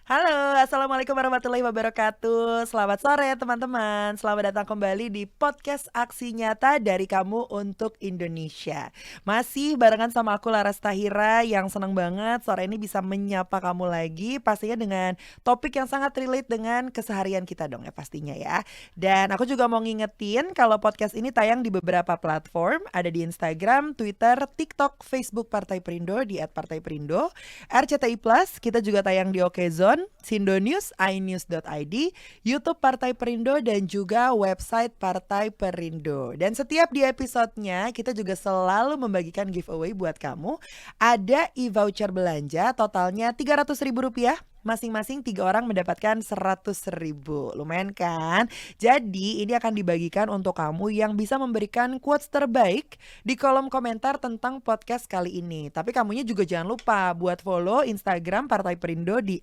Halo, Assalamualaikum warahmatullahi wabarakatuh. Selamat sore teman-teman. Selamat datang kembali di podcast Aksi Nyata dari Kamu untuk Indonesia. Masih barengan sama aku Laras Tahira yang senang banget sore ini bisa menyapa kamu lagi. Pastinya dengan topik yang sangat relate dengan keseharian kita dong ya pastinya ya. Dan aku juga mau ngingetin kalau podcast ini tayang di beberapa platform. Ada di Instagram, Twitter, TikTok, Facebook Partai Perindo di @partaiperindo. RCTI Plus, kita juga tayang di Okezone, Sindo News, inews.id, YouTube Partai Perindo dan juga website Partai Perindo. Dan setiap di episodenya kita juga selalu membagikan giveaway buat kamu. Ada e-voucher belanja totalnya Rp300.000. Masing-masing 3 orang mendapatkan 100.000. Lumayan kan? Jadi ini akan dibagikan untuk kamu yang bisa memberikan quotes terbaik di kolom komentar tentang podcast kali ini. Tapi kamunya juga jangan lupa buat follow Instagram Partai Perindo di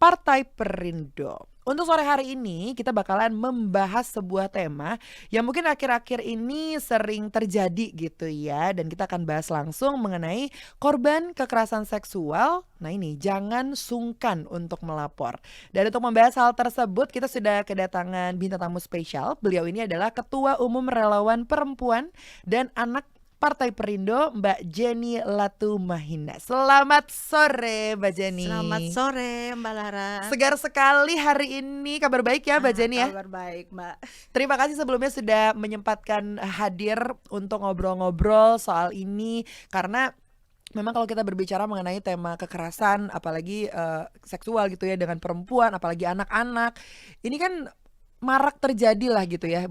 @partaiperindo. Untuk sore hari ini kita bakalan membahas sebuah tema yang mungkin akhir-akhir ini sering terjadi gitu ya. Dan kita akan bahas langsung mengenai korban kekerasan seksual. Nah ini jangan sungkan untuk melapor. Dan untuk membahas hal tersebut kita sudah kedatangan bintang tamu spesial. Beliau ini adalah Ketua Umum Relawan Perempuan dan Anak Partai Perindo, Mbak Jenny Latumahina. Selamat sore Mbak Jenny. Selamat sore Mbak Lara. Segar sekali hari ini, kabar baik ya Mbak Jenny ya? Kabar baik Mbak. Terima kasih sebelumnya sudah menyempatkan hadir untuk ngobrol-ngobrol soal ini. Karena memang kalau kita berbicara mengenai tema kekerasan, apalagi seksual gitu ya dengan perempuan, apalagi anak-anak, ini kan marak terjadi lah gitu ya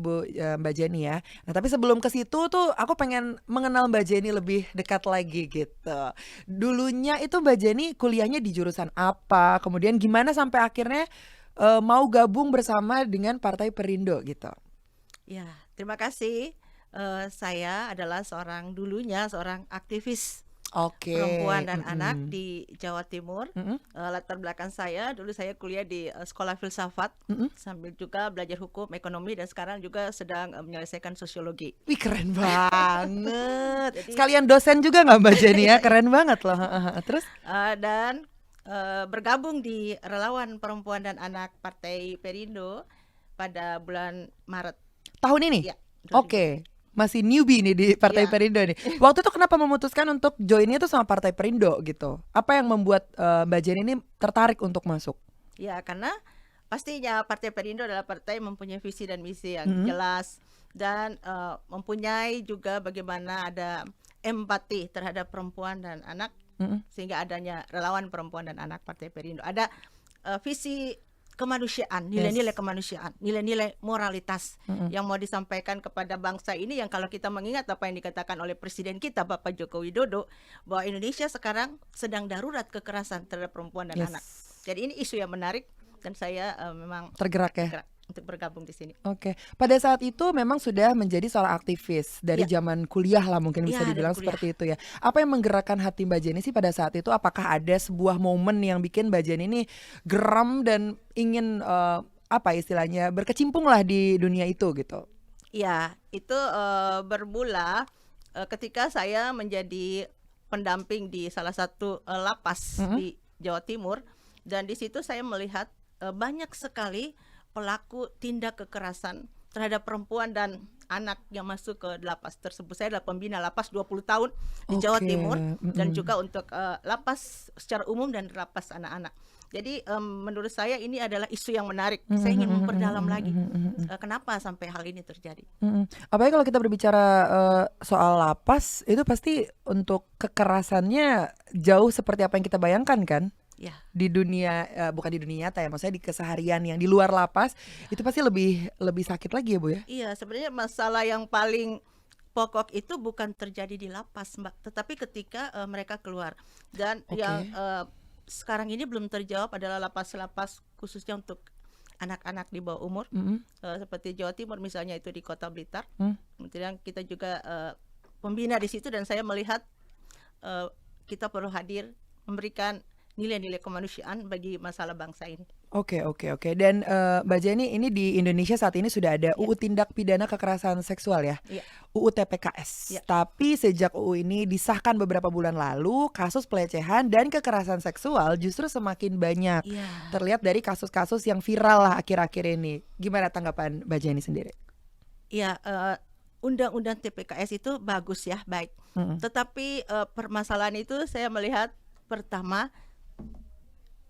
Mbak Jenny ya. Nah tapi sebelum ke situ tuh aku pengen mengenal Mbak Jenny lebih dekat lagi gitu. Dulunya itu Mbak Jenny kuliahnya di jurusan apa? Kemudian gimana sampai akhirnya mau gabung bersama dengan Partai Perindo gitu? Ya, terima kasih. Saya adalah dulunya seorang aktivis Oke. perempuan dan anak di Jawa Timur. Mm-mm. Latar belakang saya dulu saya kuliah di sekolah filsafat, Mm-mm. sambil juga belajar hukum, ekonomi, dan sekarang juga sedang menyelesaikan sosiologi. Wih keren banget. Jadi Sekalian dosen juga nggak Mbak Jenny ya? Keren banget loh. Terus? dan bergabung di Relawan Perempuan dan Anak Partai Perindo pada bulan Maret. Tahun ini? Ya, 2000. Oke. Masih newbie nih di Partai Ya. Perindo nih. Waktu itu kenapa memutuskan untuk joinnya tuh sama Partai Perindo gitu? Apa yang membuat Mbak Jenny ini tertarik untuk masuk? Ya, karena pastinya Partai Perindo adalah partai yang mempunyai visi dan misi yang Mm-mm. jelas, dan mempunyai juga bagaimana ada empati terhadap perempuan dan anak, Mm-mm. sehingga adanya Relawan Perempuan dan Anak Partai Perindo. Ada visi kemanusiaan, nilai-nilai Yes. kemanusiaan, nilai-nilai moralitas Mm-mm. yang mau disampaikan kepada bangsa ini, yang kalau kita mengingat apa yang dikatakan oleh Presiden kita Bapak Joko Widodo, bahwa Indonesia sekarang sedang darurat kekerasan terhadap perempuan dan Yes. anak. Jadi ini isu yang menarik, dan saya memang Tergerak ya. bergerak untuk bergabung di sini. Oke. Pada saat itu memang sudah menjadi seorang aktivis dari Ya, zaman kuliah lah mungkin bisa ya, dari dibilang kuliah. seperti itu ya. Apa yang menggerakkan hati Mbak Jenny sih pada saat itu? Apakah ada sebuah momen yang bikin Mbak Jenny ini geram dan ingin apa istilahnya berkecimpung lah di dunia itu gitu? Ya, itu bermula ketika saya menjadi pendamping di salah satu lapas Mm-mm. di Jawa Timur, dan di situ saya melihat banyak sekali pelaku tindak kekerasan terhadap perempuan dan anak yang masuk ke lapas tersebut. Saya adalah pembina lapas 20 tahun di Jawa Oke. Timur, dan Mm-mm. juga untuk lapas secara umum dan lapas anak-anak. Jadi menurut saya ini adalah isu yang menarik. Saya ingin memperdalam lagi kenapa sampai hal ini terjadi. Mm-mm. Apalagi kalau kita berbicara soal lapas, itu pasti untuk kekerasannya jauh seperti apa yang kita bayangkan kan? Ya, Di dunia bukan di dunia nyata ya, maksudnya di keseharian yang di luar lapas itu pasti lebih sakit lagi ya Bu ya. iya, sebenarnya masalah yang paling pokok itu bukan terjadi di lapas, Mbak, tetapi ketika mereka keluar. Dan Oke. yang sekarang ini belum terjawab adalah lapas-lapas khususnya untuk anak-anak di bawah umur, Mm-mm. seperti Jawa Timur misalnya, itu di Kota Blitar. Mm. Kemudian kita juga pembina di situ, dan saya melihat kita perlu hadir memberikan nilai-nilai kemanusiaan bagi masalah bangsa ini. Oke, oke, oke. Dan Mbak Jenny, ini di Indonesia saat ini sudah ada Ya, UU Tindak Pidana Kekerasan Seksual ya, ya, UU TPKS. ya, Tapi sejak UU ini disahkan beberapa bulan lalu, kasus pelecehan dan kekerasan seksual justru semakin banyak. ya, Terlihat dari kasus-kasus yang viral lah akhir-akhir ini. Gimana tanggapan Mbak Jenny sendiri? ya. Undang-undang TPKS itu bagus ya, baik. Mm-mm. Tetapi permasalahan itu saya melihat pertama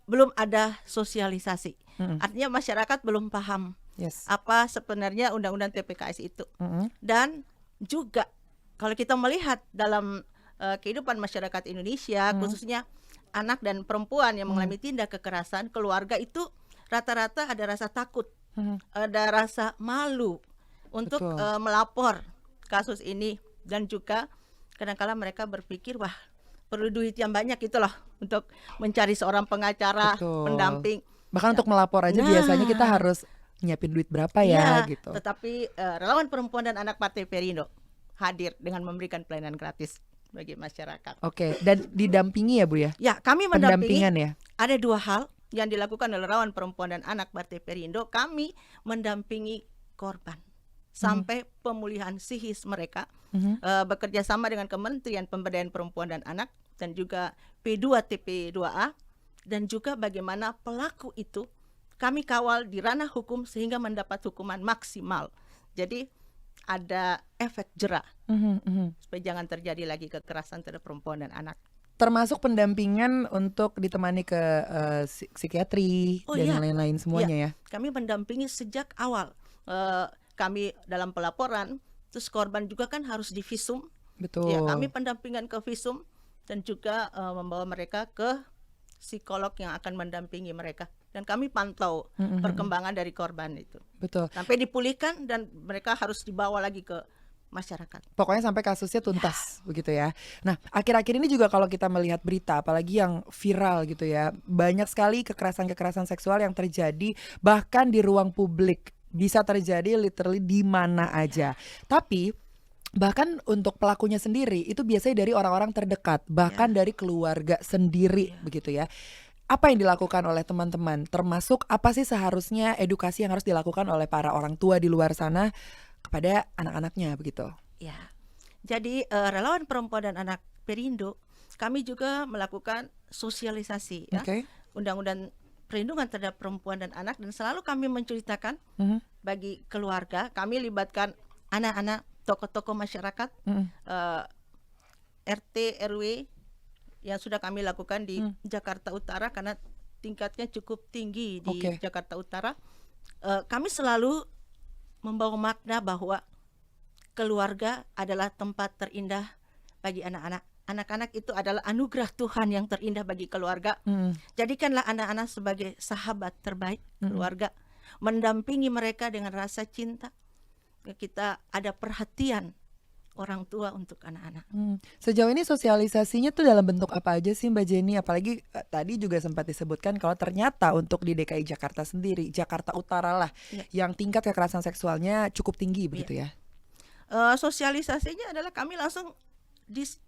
belum ada sosialisasi. Mm-mm. Artinya masyarakat belum paham Yes. apa sebenarnya undang-undang TPKS itu. Mm-mm. Dan juga kalau kita melihat dalam kehidupan masyarakat Indonesia, khususnya anak dan perempuan yang mengalami tindak kekerasan, keluarga itu rata-rata ada rasa takut, Mm. ada rasa malu untuk Betul. melapor kasus ini, dan juga kadang-kala mereka berpikir wah perlu duit yang banyak gitu loh untuk mencari seorang pengacara, Betul. pendamping. Bahkan untuk melapor aja biasanya kita Nah, harus nyiapin duit berapa ya iya, gitu. tetapi relawan perempuan dan anak Partai Perindo hadir dengan memberikan pelayanan gratis bagi masyarakat. Oke, dan didampingi ya Bu ya? Ya, kami mendampingi. Pendampingan ya? Ada dua hal yang dilakukan oleh relawan perempuan dan anak Partai Perindo. Kami mendampingi korban sampai pemulihan psikis mereka, Mhm. bekerja sama dengan Kementerian Pemberdayaan Perempuan dan Anak dan juga P2TP2A, dan juga bagaimana pelaku itu kami kawal di ranah hukum sehingga mendapat hukuman maksimal. Jadi ada efek jera Mhm, mhm. supaya jangan terjadi lagi kekerasan terhadap perempuan dan anak. Termasuk pendampingan untuk ditemani ke psikiatri Oh dan iya, yang lain-lain ya, semuanya ya? kami mendampingi sejak awal. Kami dalam pelaporan, terus korban juga kan harus divisum. Ya, kami Betul. pendampingan ke visum dan juga membawa mereka ke psikolog yang akan mendampingi mereka. Dan kami pantau Mhm, mhm. perkembangan dari korban itu Betul. sampai dipulihkan dan mereka harus dibawa lagi ke masyarakat. Pokoknya sampai kasusnya Ya, tuntas begitu ya. Nah, akhir-akhir ini juga kalau kita melihat berita apalagi yang viral gitu ya, banyak sekali kekerasan-kekerasan seksual yang terjadi bahkan di ruang publik. Bisa terjadi literally di mana aja. Tapi bahkan untuk pelakunya sendiri itu biasanya dari orang-orang terdekat, bahkan ya, dari keluarga sendiri ya. begitu ya. Apa yang dilakukan oleh teman-teman? Termasuk apa sih seharusnya edukasi yang harus dilakukan oleh para orang tua di luar sana kepada anak-anaknya begitu? Ya. Jadi relawan perempuan dan anak Perindo, kami juga melakukan sosialisasi ya, Oke. undang-undang perlindungan terhadap perempuan dan anak, dan selalu kami menceritakan Mhm, bagi keluarga. Kami libatkan anak-anak, tokoh-tokoh masyarakat, mhm. RT, RW yang sudah kami lakukan di Hmm. Jakarta Utara karena tingkatnya cukup tinggi di Oke. Jakarta Utara. Kami selalu membawa makna bahwa keluarga adalah tempat terindah bagi anak-anak. Anak-anak itu adalah anugerah Tuhan yang terindah bagi keluarga. Mhm, Jadikanlah anak-anak sebagai sahabat terbaik mhm. keluarga. Mendampingi mereka dengan rasa cinta. Kita ada perhatian orang tua untuk anak-anak. Sejauh ini sosialisasinya tuh dalam bentuk apa aja sih Mbak Jenny? Apalagi tadi juga sempat disebutkan kalau ternyata untuk di DKI Jakarta sendiri, Jakarta Utara lah, Ya, yang tingkat kekerasan seksualnya cukup tinggi ya. begitu ya? Sosialisasinya adalah kami langsung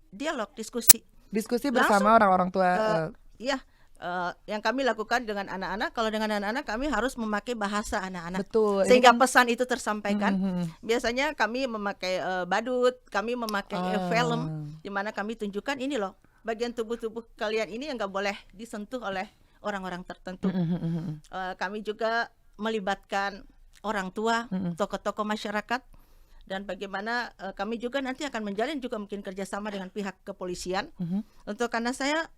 dialog, diskusi. Diskusi Langsung, bersama orang-orang tua. ya, yang kami lakukan dengan anak-anak. Kalau dengan anak-anak kami harus memakai bahasa anak-anak Betul. Ini sehingga kan. pesan itu Mhm, tersampaikan. mhm. Biasanya kami memakai badut, kami memakai film, Ah. di mana kami tunjukkan ini loh bagian tubuh-tubuh kalian ini yang nggak boleh disentuh oleh orang-orang tertentu. Mhm, mhm, mhm. Kami juga melibatkan orang tua, Mhm. tokoh-tokoh masyarakat, dan bagaimana kami juga nanti akan menjalin juga mungkin kerjasama dengan pihak kepolisian Mhm. untuk, karena saya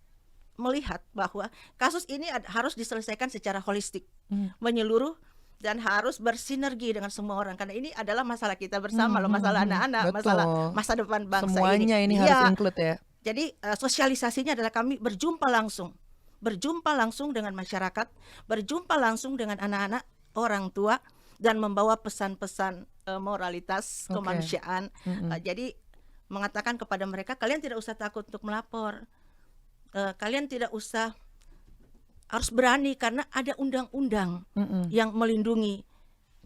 melihat bahwa kasus ini harus diselesaikan secara holistik, Mhm. menyeluruh, dan harus bersinergi dengan semua orang karena ini adalah masalah kita bersama loh, Mhm, masalah mhm. anak-anak, masalah Betul. masa depan bangsa ini. Semuanya ini harus Iya, include ya. jadi sosialisasinya adalah kami berjumpa langsung dengan masyarakat, berjumpa langsung dengan anak-anak, orang tua, dan membawa pesan-pesan moralitas, Oke. kemanusiaan. Mhm. Jadi mengatakan kepada mereka, kalian tidak usah takut untuk melapor, kalian tidak usah, harus berani karena ada undang-undang Mhm. yang melindungi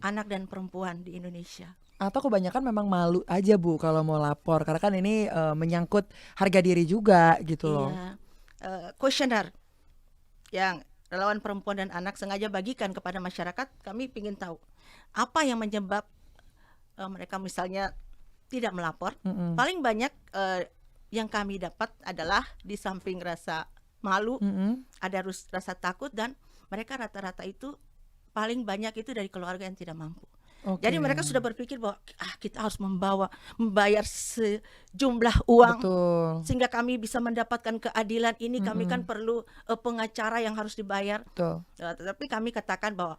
anak dan perempuan di Indonesia. Atau kebanyakan memang malu aja Bu kalau mau lapor karena kan ini menyangkut harga diri juga gitu loh. Iya, kuesioner yang relawan perempuan dan anak sengaja bagikan kepada masyarakat. Kami ingin tahu apa yang menyebab mereka misalnya tidak melapor. Paling banyak yang kami dapat adalah di samping rasa malu, ada rasa takut, dan mereka rata-rata itu paling banyak itu dari keluarga yang tidak mampu. Jadi mereka sudah berpikir bahwa kita harus membayar sejumlah uang, Betul. sehingga kami bisa mendapatkan keadilan ini. Kami kan perlu pengacara yang harus dibayar. Betul. Tetapi kami katakan bahwa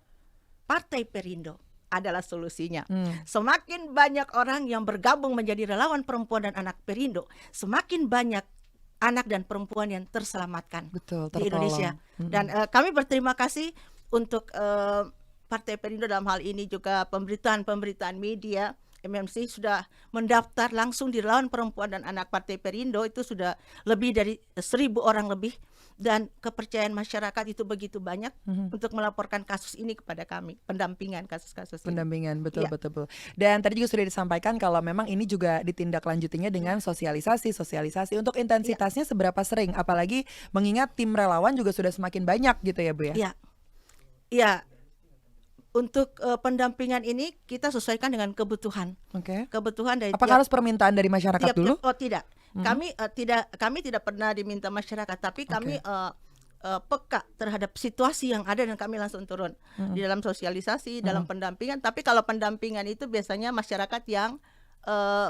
Partai Perindo adalah solusinya. Semakin banyak orang yang bergabung menjadi relawan perempuan dan anak Perindo, semakin banyak anak dan perempuan yang terselamatkan Betul, di Indonesia. Dan kami berterima kasih untuk Partai Perindo dalam hal ini, juga pemberitaan media. MMC sudah mendaftar langsung di relawan perempuan dan anak Partai Perindo, itu sudah lebih dari 1.000 orang lebih, dan kepercayaan masyarakat itu begitu banyak untuk melaporkan kasus ini kepada kami, pendampingan kasus-kasus ini. Pendampingan, betul, Iya. betul. Dan tadi juga sudah disampaikan kalau memang ini juga ditindaklanjutinya dengan sosialisasi untuk intensitasnya seberapa sering, apalagi mengingat tim relawan juga sudah semakin banyak gitu ya Bu ya. Iya. Iya. Untuk pendampingan ini kita sesuaikan dengan kebutuhan. Oke. Kebutuhan dari Apakah harus permintaan dari masyarakat dulu? Oh tidak. Kami tidak pernah diminta masyarakat, tapi kami peka terhadap situasi yang ada dan kami langsung turun di dalam sosialisasi, dalam pendampingan. Tapi kalau pendampingan itu biasanya masyarakat yang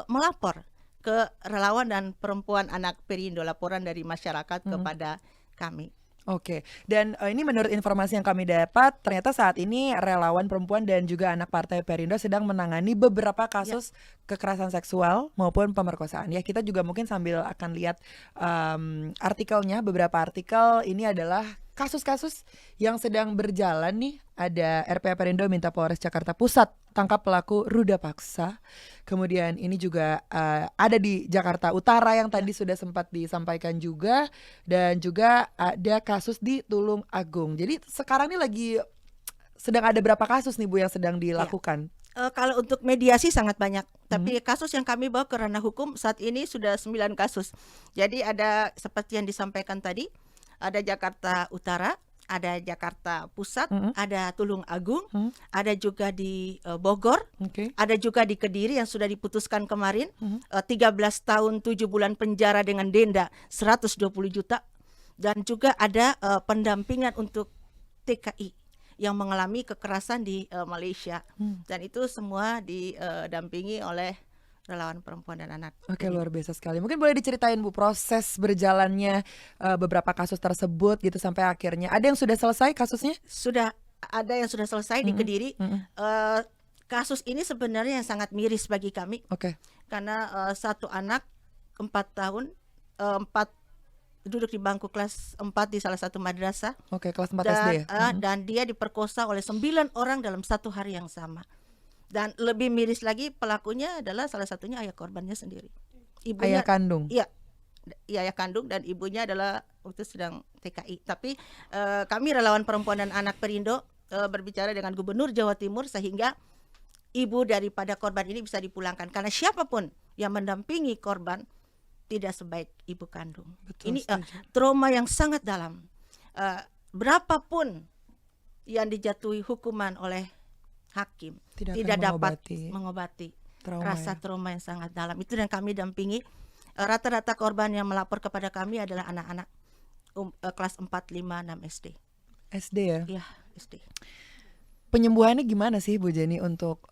melapor ke relawan dan perempuan anak Perindo, laporan dari masyarakat kepada kami. Oke, dan ini menurut informasi yang kami dapat, ternyata saat ini relawan perempuan dan juga anak Partai Perindo sedang menangani beberapa kasus kekerasan seksual maupun pemerkosaan. Ya, kita juga mungkin sambil akan lihat artikelnya, beberapa artikel ini adalah kasus-kasus yang sedang berjalan nih. Ada RPA Perindo minta Polres Jakarta Pusat tangkap pelaku ruda paksa. Kemudian ini juga ada di Jakarta Utara yang tadi sudah sempat disampaikan juga, dan juga ada kasus di Tulung Agung. Jadi sekarang ini lagi sedang ada berapa kasus nih Bu yang sedang dilakukan? Kalau untuk mediasi sangat banyak, tapi kasus yang kami bawa ke ranah hukum saat ini sudah 9 kasus. Jadi ada seperti yang disampaikan tadi, ada Jakarta Utara, ada Jakarta Pusat, ada Tulung Agung, ada juga di Bogor, ada juga di Kediri yang sudah diputuskan kemarin 13 tahun 7 bulan penjara dengan denda 120 juta, dan juga ada pendampingan untuk TKI yang mengalami kekerasan di Malaysia, dan itu semua didampingi oleh relawan perempuan dan anak. Oke, luar biasa sekali. Mungkin boleh diceritain Bu proses berjalannya beberapa kasus tersebut gitu sampai akhirnya ada yang sudah selesai kasusnya? Sudah ada yang sudah selesai di Kediri. Kasus ini sebenarnya yang sangat miris bagi kami. Karena satu anak 4 tahun, 4 duduk di bangku kelas 4 di salah satu madrasah. Kelas 4 SD ya? Dan dia diperkosa oleh 9 orang dalam satu hari yang sama. Dan lebih miris lagi, pelakunya adalah salah satunya ayah korbannya sendiri. Ayah kandung? Iya, ayah kandung, dan ibunya adalah waktu sedang TKI. Tapi kami relawan perempuan dan anak Perindo berbicara dengan Gubernur Jawa Timur sehingga ibu daripada korban ini bisa dipulangkan. Karena siapapun yang mendampingi korban tidak sebaik ibu kandung. Betul, ini trauma yang sangat dalam. Berapapun yang dijatuhi hukuman oleh hakim tidak dapat mengobati rasa trauma yang sangat dalam itu, dan kami dampingi. Rata-rata korban yang melapor kepada kami adalah anak-anak kelas 4, 5, 6 SD. SD ya? Iya, SD. Penyembuhannya gimana sih Bu Jenny untuk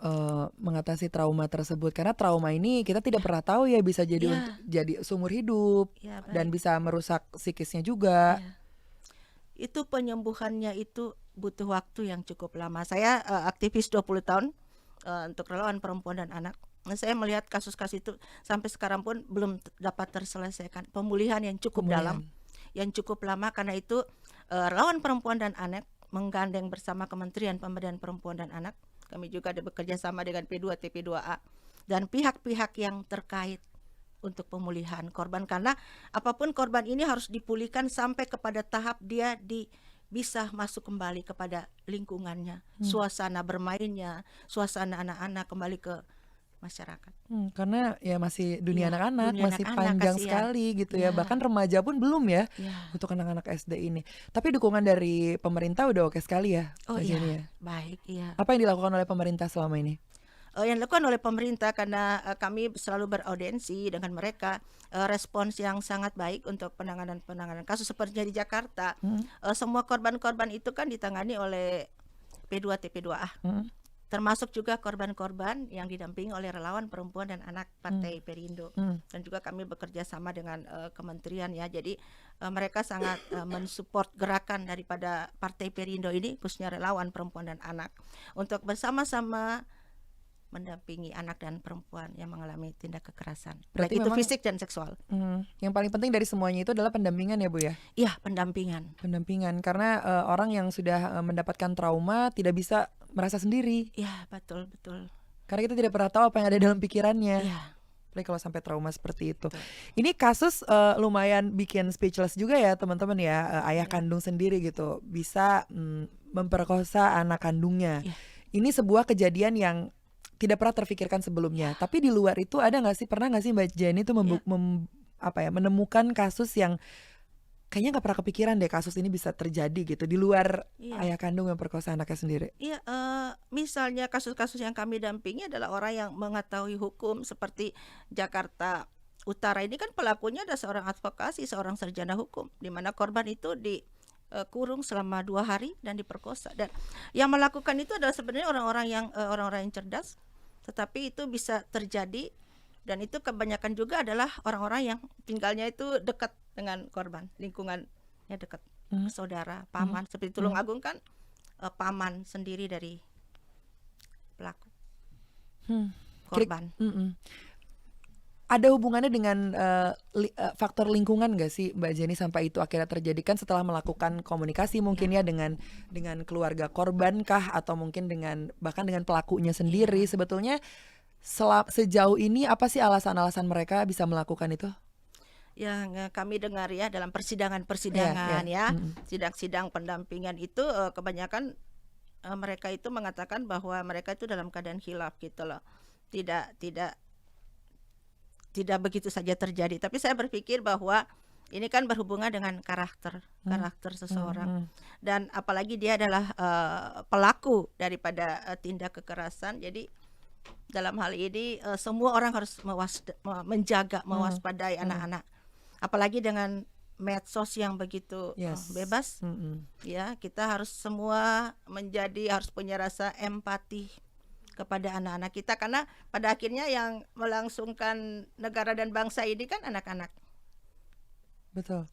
mengatasi trauma tersebut? Karena trauma ini kita tidak pernah tahu ya, bisa jadi jadi seumur hidup dan bisa merusak psikisnya juga. Itu penyembuhannya itu butuh waktu yang cukup lama. Saya aktivis 20 tahun untuk relawan perempuan dan anak. Saya melihat kasus-kasus itu sampai sekarang pun belum dapat terselesaikan. Pemulihan yang cukup dalam, yang cukup lama. Karena itu relawan perempuan dan anak menggandeng bersama Kementerian Pemberdayaan Perempuan dan Anak. Kami juga ada bekerja sama dengan P2, TP2A dan pihak-pihak yang terkait untuk pemulihan korban. Karena apapun korban ini harus dipulihkan sampai kepada tahap dia bisa masuk kembali kepada lingkungannya, suasana bermainnya, suasana anak-anak kembali ke masyarakat. Karena ya masih dunia Iya, anak-anak, dunia masih anak-anak, panjang kasihan. sekali gitu ya. Iya, Bahkan remaja pun belum ya iya. untuk anak-anak SD ini. Tapi dukungan dari pemerintah udah oke sekali ya, Oh Mbak iya, Jenny ya. baik, iya. Apa yang dilakukan oleh pemerintah selama ini? Yang dilakukan oleh pemerintah karena kami selalu beraudiensi dengan mereka, respons yang sangat baik untuk penanganan kasus seperti di Jakarta. Hmm, Semua korban-korban itu kan ditangani oleh P2 TP2A. hmm, Termasuk juga korban-korban yang didampingi oleh relawan perempuan dan anak Partai Perindo. hmm. Dan juga kami bekerja sama dengan kementerian ya. Jadi mereka sangat mensupport gerakan daripada Partai Perindo ini, khususnya relawan perempuan dan anak, untuk bersama-sama mendampingi anak dan perempuan yang mengalami tindak kekerasan, Berarti baik itu memang fisik dan seksual. yang paling penting dari semuanya itu adalah pendampingan ya Bu ya. Iya, pendampingan. Pendampingan karena orang yang sudah mendapatkan trauma tidak bisa merasa sendiri. Iya, betul, betul. Karena kita tidak pernah tahu apa yang ada dalam pikirannya. Iya, Apalagi kalau sampai trauma seperti itu. betul. Ini kasus lumayan bikin speechless juga ya teman-teman ya. Ayah Iya, kandung sendiri gitu bisa memperkosa anak kandungnya. iya. Ini sebuah kejadian yang tidak pernah terfikirkan sebelumnya. Tapi di luar itu ada nggak sih, pernah nggak sih Mbak Jenny itu Iya, menemukan kasus yang kayaknya nggak pernah kepikiran deh kasus ini bisa terjadi gitu di luar iya. ayah kandung yang perkosa anaknya sendiri. Iya, misalnya kasus-kasus yang kami dampingi adalah orang yang mengetahui hukum seperti Jakarta Utara ini kan pelakunya ada seorang advokasi, seorang sarjana hukum, di mana korban itu dikurung selama 2 hari dan diperkosa. Dan yang melakukan itu adalah sebenarnya orang-orang yang cerdas, tetapi itu bisa terjadi dan itu kebanyakan juga adalah orang-orang yang tinggalnya itu dekat dengan korban, lingkungannya dekat, Hmm, saudara, hmm, paman. Seperti Tulung hmm, Agung kan paman sendiri dari pelaku hmm. Kira- korban. mm-mm. Ada hubungannya dengan faktor lingkungan nggak sih Mbak Jenny sampai itu akhirnya terjadi kan setelah melakukan komunikasi mungkin Ya, ya dengan keluarga korban kah atau mungkin bahkan dengan pelakunya sendiri iya. sebetulnya sejauh ini apa sih alasan-alasan mereka bisa melakukan itu? Yang kami dengar ya dalam Ya, persidangan-persidangan ya, mm-mm. sidang-sidang pendampingan itu kebanyakan mereka itu mengatakan bahwa mereka itu dalam keadaan khilaf gitu loh. Tidak tidak tidak begitu saja terjadi. Tapi saya berpikir bahwa ini kan berhubungan dengan karakter Hmm, karakter hmm, seseorang, hmm. dan apalagi dia adalah pelaku daripada tindak kekerasan. Jadi dalam hal ini semua orang harus menjaga, Hmm, mewaspadai hmm. anak-anak. Apalagi dengan medsos yang begitu Yes. bebas, Mm-mm. ya kita harus semua harus punya rasa empati kepada anak-anak kita, karena pada akhirnya yang melangsungkan negara dan bangsa ini kan anak-anak. Betul.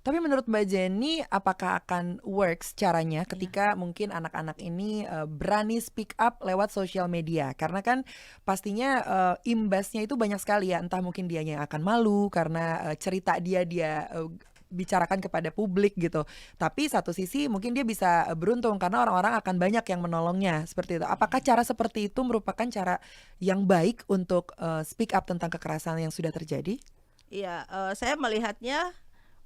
Tapi menurut Mbak Jenny, apakah akan works caranya Iya, ketika mungkin anak-anak ini berani speak up lewat sosial media? Karena kan pastinya imbasnya itu banyak sekali ya. Entah mungkin dianya yang akan malu karena cerita dia bicarakan kepada publik gitu. Tapi satu sisi mungkin dia bisa beruntung karena orang-orang akan banyak yang menolongnya seperti itu. Apakah iya, cara seperti itu merupakan cara yang baik untuk speak up tentang kekerasan yang sudah terjadi? iya. Saya melihatnya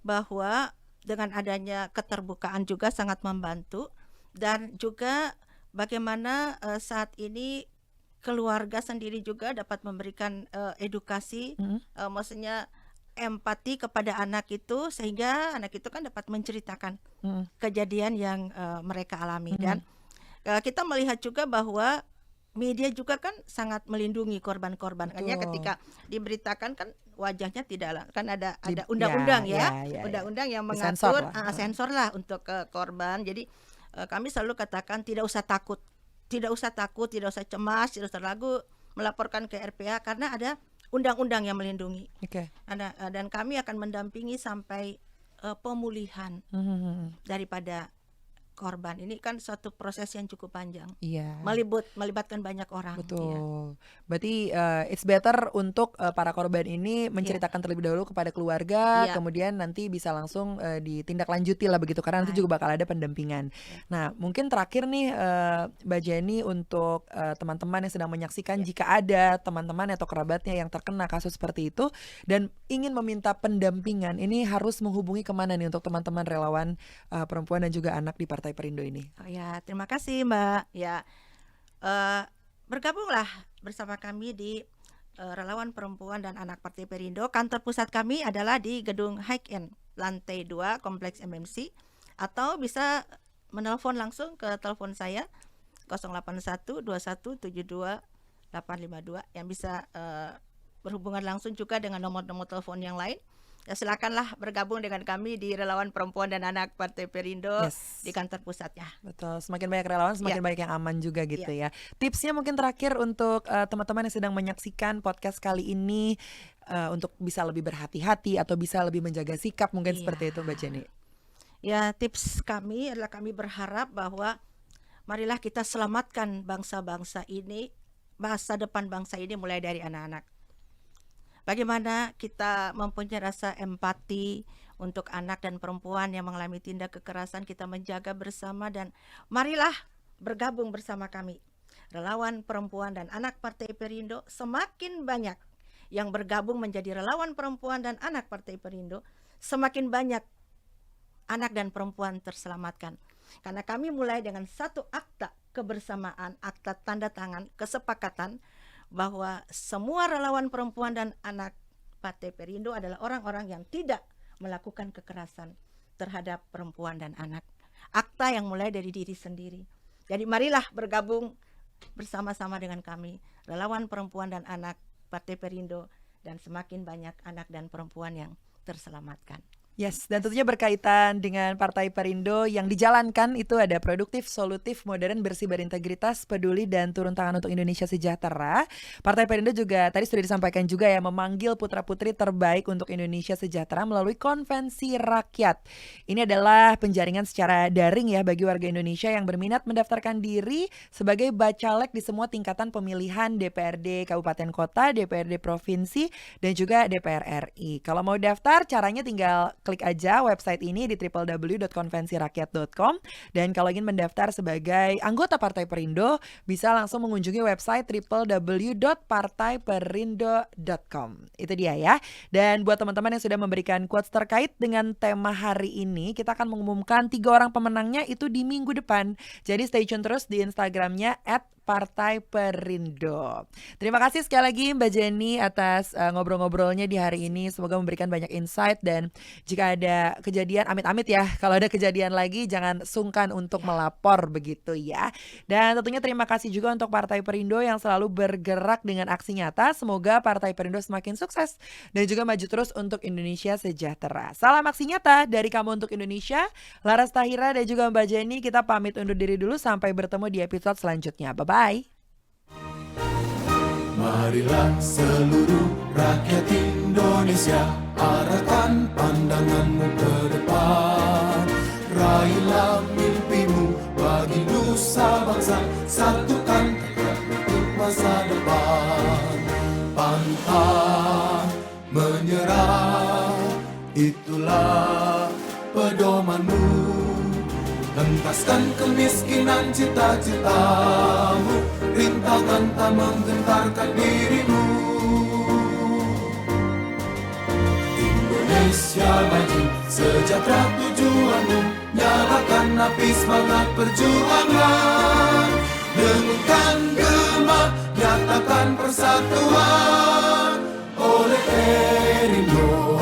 bahwa dengan adanya keterbukaan juga sangat membantu, dan juga bagaimana saat ini keluarga sendiri juga dapat memberikan edukasi, Mm-mm. maksudnya empati kepada anak itu, sehingga anak itu kan dapat menceritakan Mm-mm. kejadian yang mereka alami. Dan Mm-mm. kita melihat juga bahwa media juga kan sangat melindungi korban-korban. Makanya Betul. ketika diberitakan kan wajahnya tidak, kan ada Ya, undang-undang ya, ya, ya. undang-undang yang Disensor mengatur lah. sensor lah untuk korban. Jadi kami selalu katakan tidak usah takut, tidak usah takut, tidak usah cemas, tidak usah ragu melaporkan ke RPA karena ada undang-undang yang melindungi. Oke. Dan kami akan mendampingi sampai pemulihan Mhm. daripada korban. Ini kan suatu proses yang cukup panjang, Iya, melibatkan banyak orang. Iya, betul. Berarti it's better untuk para korban ini iya, menceritakan terlebih dahulu kepada keluarga, iya. kemudian nanti bisa langsung ditindaklanjuti lah begitu, karena nanti Baik. juga bakal ada pendampingan. Ya, Nah, mungkin terakhir nih Mbak Jenny untuk teman-teman yang sedang menyaksikan, ya, jika ada teman-teman atau kerabatnya yang terkena kasus seperti itu dan ingin meminta pendampingan, ini harus menghubungi kemana nih untuk teman-teman relawan perempuan dan juga anak di Partai Perindo ini? Oh ya, terima kasih Mbak. Ya, bergabunglah bersama kami di Relawan Perempuan dan Anak Partai Perindo. Kantor pusat kami adalah di Gedung High End, lantai 2, Kompleks MMC. Atau bisa menelpon langsung ke telepon saya 081 21 72 852 yang bisa berhubungan langsung juga dengan nomor-nomor telepon yang lain. Ya, silakanlah bergabung dengan kami di Relawan Perempuan dan Anak Partai Perindo Yes. di kantor pusatnya. Betul, semakin banyak relawan semakin banyak yang aman juga gitu ya. Tipsnya mungkin terakhir untuk teman-teman yang sedang menyaksikan podcast kali ini untuk bisa lebih berhati-hati atau bisa lebih menjaga sikap mungkin seperti itu Mbak Jenny. Ya, tips kami adalah kami berharap bahwa marilah kita selamatkan bangsa-bangsa ini, masa depan bangsa ini mulai dari anak-anak. Bagaimana kita mempunyai rasa empati untuk anak dan perempuan yang mengalami tindak kekerasan, kita menjaga bersama dan marilah bergabung bersama kami. Relawan Perempuan dan Anak Partai Perindo, semakin banyak yang bergabung menjadi Relawan Perempuan dan Anak Partai Perindo, semakin banyak anak dan perempuan terselamatkan. Karena kami mulai dengan satu akta kebersamaan, akta tanda tangan, kesepakatan bahwa semua relawan perempuan dan anak Partai Perindo adalah orang-orang yang tidak melakukan kekerasan terhadap perempuan dan anak. Akta yang mulai dari diri sendiri. Jadi marilah bergabung bersama-sama dengan kami, relawan perempuan dan anak Partai Perindo, dan semakin banyak anak dan perempuan yang terselamatkan. Yes, dan tentunya berkaitan dengan Partai Perindo yang dijalankan itu ada produktif, solutif, modern, bersih, berintegritas, peduli, dan turun tangan untuk Indonesia sejahtera. Partai Perindo juga tadi sudah disampaikan juga ya, memanggil putra-putri terbaik untuk Indonesia sejahtera melalui konvensi rakyat. Ini adalah penjaringan secara daring ya bagi warga Indonesia yang berminat mendaftarkan diri sebagai bacalek di semua tingkatan pemilihan DPRD Kabupaten Kota, DPRD Provinsi, dan juga DPR RI. Kalau mau daftar, caranya tinggal klik aja website ini di www.konvensirakyat.com, dan kalau ingin mendaftar sebagai anggota Partai Perindo bisa langsung mengunjungi website www.partaiperindo.com. Itu dia ya. Dan buat teman-teman yang sudah memberikan quotes terkait dengan tema hari ini, kita akan mengumumkan 3 orang pemenangnya itu di minggu depan. Jadi stay tune terus di Instagramnya @Partai Perindo. Terima kasih sekali lagi Mbak Jenny atas ngobrol-ngobrolnya di hari ini. Semoga memberikan banyak insight, dan jika ada kejadian, amit-amit ya, kalau ada kejadian lagi jangan sungkan untuk melapor begitu ya. Dan tentunya terima kasih juga untuk Partai Perindo yang selalu bergerak dengan aksi nyata. Semoga Partai Perindo semakin sukses dan juga maju terus untuk Indonesia sejahtera. Salam aksi nyata dari kamu untuk Indonesia. Laras Tahira dan juga Mbak Jenny, kita pamit undur diri dulu, sampai bertemu di episode selanjutnya. Bye-bye. Marilah seluruh rakyat Indonesia, arahkan pandanganmu ke depan. Raihlah mimpimu bagi nusa bangsa, satukan tekad untuk masa depan. Pantang menyerah, itulah pedomanmu. Hentaskan kemiskinan cita-citamu, rintangan tak menggentarkan dirimu. Indonesia maju, sejahtera tujuanmu, nyalakan api semangat perjuangan. Dengungkan gema, nyatakan persatuan oleh Perindo.